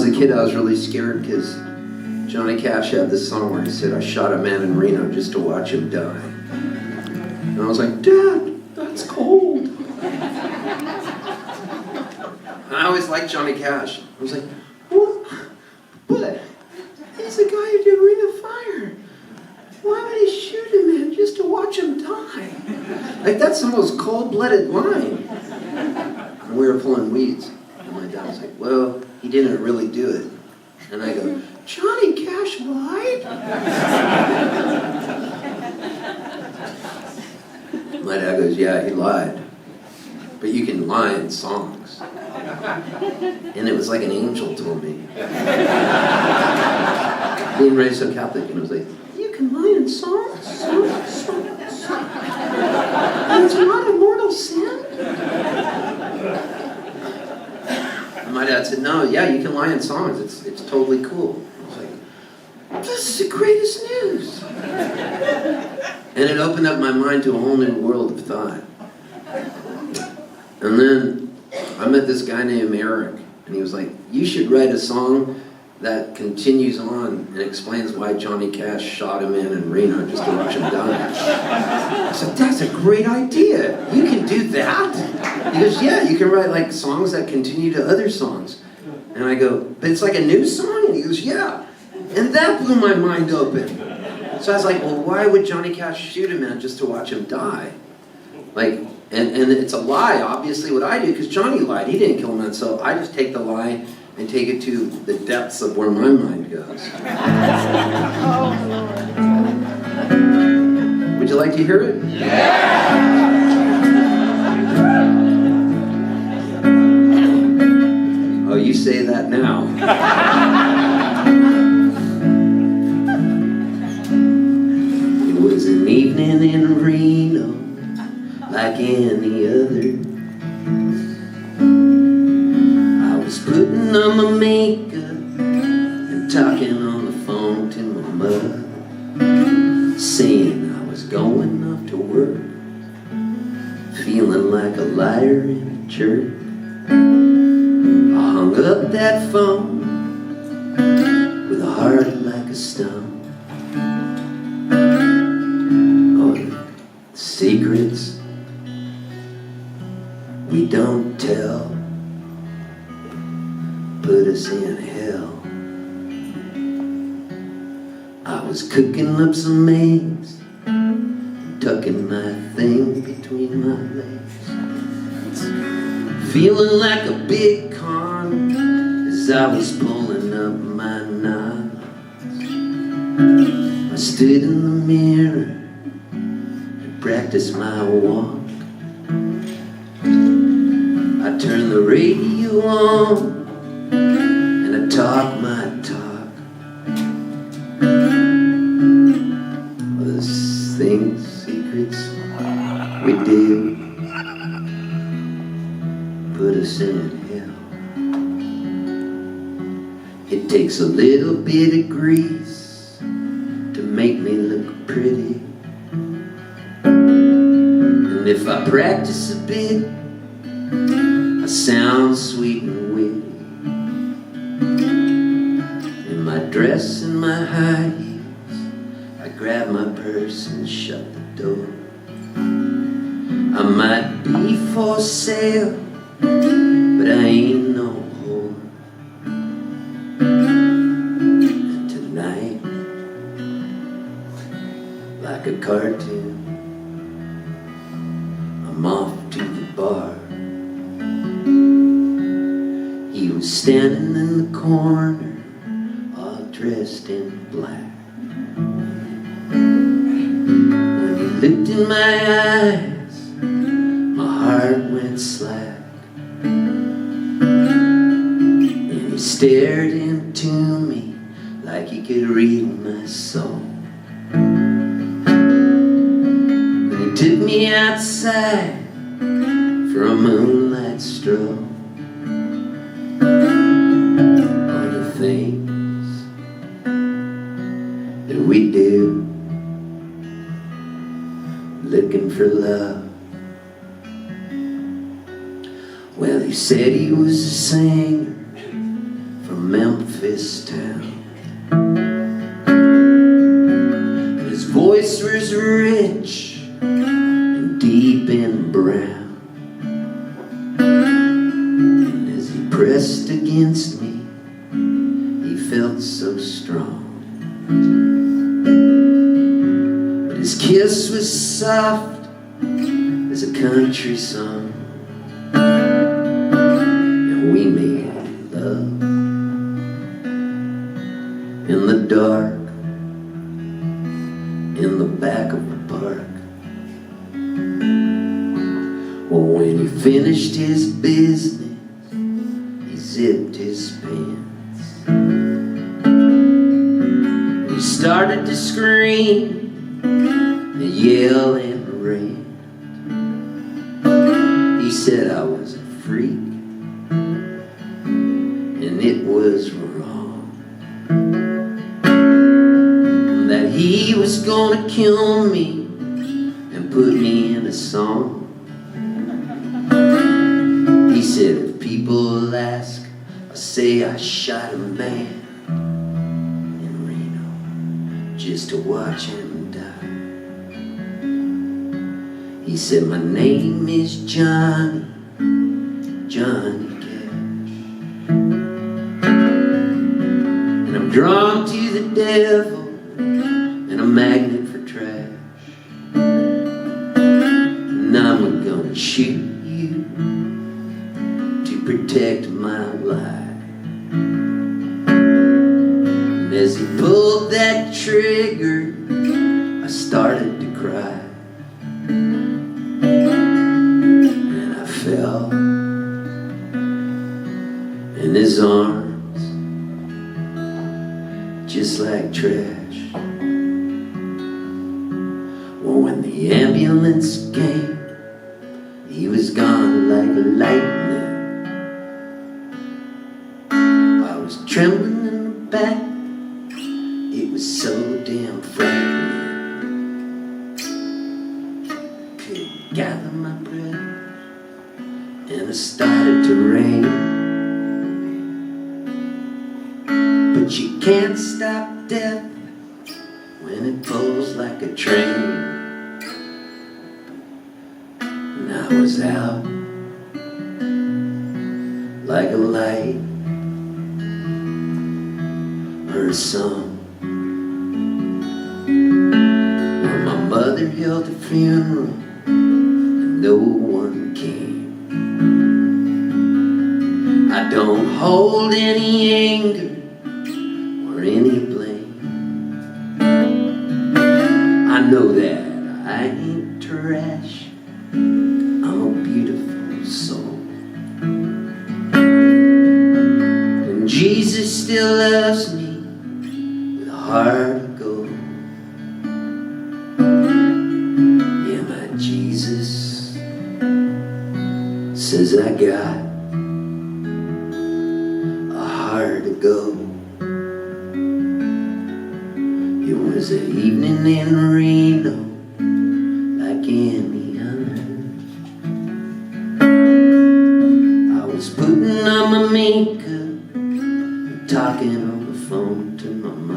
a kid, I was really scared because Johnny Cash had this song where he said, I shot a man in Reno just to watch him die. And I was like, Dad, that's cold. And I always liked Johnny Cash. I was like, well, but he's the guy who did Ring of Fire. Why would he shoot a man just to watch him die? Like, that's the most cold-blooded line. And we were pulling weeds. And my dad was like, well, he didn't really do it. And I go, Johnny Cash lied? My dad goes, yeah, he lied. But you can lie in songs. And it was like an angel told me. Being raised so Catholic, and it was like, you can lie in songs? Songs. And it's not a mortal sin? And my dad said, no, yeah, you can lie in songs. It's totally cool. I was like, this is the greatest news. And it opened up my mind to a whole new world of thought. And then I met this guy named Eric, and he was like, you should write a song that continues on and explains why Johnny Cash shot a man in Reno just to watch him die. I said, that's a great idea. You can do that? He goes, yeah, you can write like songs that continue to other songs. And I go, but it's like a new song? And he goes, yeah. And that blew my mind open. So I was like, well, why would Johnny Cash shoot a man just to watch him die? Like, and it's a lie, obviously, what I do, because Johnny lied. He didn't kill him, so I just take the lie and take it to the depths of where my mind goes. Oh, Lord. Would you like to hear it? Yeah! Oh, you say that now. It was an evening in Reno, like any other. I was putting on my makeup and talking on the phone to my mother, saying I was going off to work, feeling like a liar in a church. I hung up that phone with a heart like a stone. Oh, the secrets we don't tell put us in hell. I was cooking up some eggs, tucking my thing between my legs, feeling like a big con as I was pulling up my knots. I stood in the mirror and practiced my walk. I turned the radio on and I talk my talk. Those things, secrets we do put us in hell. It takes a little bit of grease to make me look pretty. And if I practice a bit, I sound sweet and witty. In my dress and my high heels, I grab my purse and shut the door. I might be for sale, but I ain't no whore. And tonight, like a cartoon, I'm off to the bar. He was standing in the corner, all dressed in black. When he looked in my eyes, my heart went slack. And he stared into me like he could read my soul. Then he took me outside for a moonlight stroll. All the things that we do, looking for love. Well, he said he was a singer from Memphis. Memphis town. His voice was rich and deep and brown. And as he pressed against me, he felt so strong. But his kiss was soft as a country song. And we made love in the dark, in the back of the park. Well, when he finished his business, he zipped his pants. He started to scream and yell and rant. He said I was a freak and it was wrong, that he was gonna kill me and put me in a song. He said if people ask, I say I shot a man in Reno just to watch him die. He said my name is Johnny Cash, and I'm drawn to the devil and a magnet for trash. And I'm gonna shoot you to protect my life. And as he pulled that trigger, I started to cry. And I fell in his arms just like trash. Well, when the ambulance came, he was gone like lightning. I was trembling in the back, it was so damn frightening. Couldn't gather my breath, and it started to rain. But you can't stop death when it pulls like a train. And I was out like a light or a song. When my mother held a funeral and no one came. I don't hold any anger or any blame. I know that I ain't trash, I'm a beautiful soul. And Jesus still loves me with a heart of gold. Yeah, my Jesus says I got a heart of gold. It was an evening in Reno, like any other. I was putting on my makeup and talking on the phone to my mother.